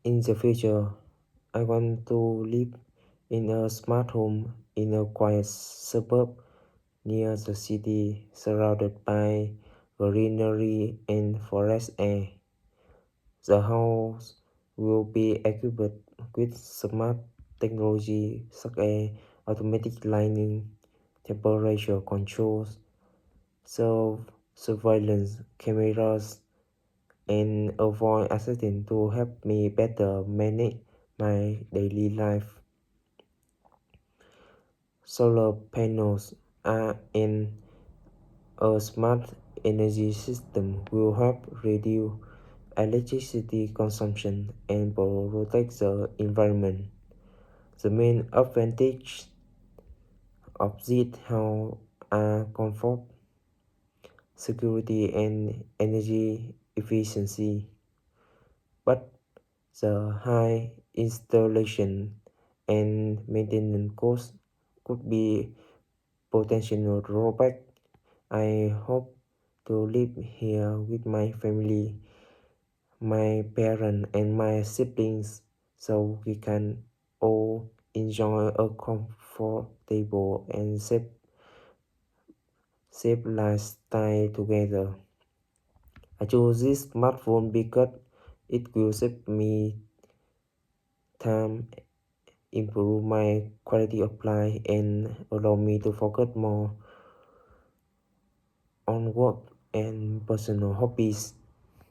In the future, I want to live in a smart home in a quiet suburb near the city, surrounded by greenery and forest air. The house will be equipped with smart technology such as automatic lighting, temperature controls, surveillance cameras, and a voice assistant to help me better manage my daily life. Solar panels are in a smart energy system will help reduce electricity consumption and protect the environment. The main advantage of this house are comfort, security, and energy efficiency, but the high installation and maintenance costs could be potential drawback. I hope to live here with my family, my parents, and my siblings so we can all enjoy a comfortable and safe lifestyle together. I chose this smartphone because it will save me time, improve my quality of life, and allow me to focus more on work and personal hobbies.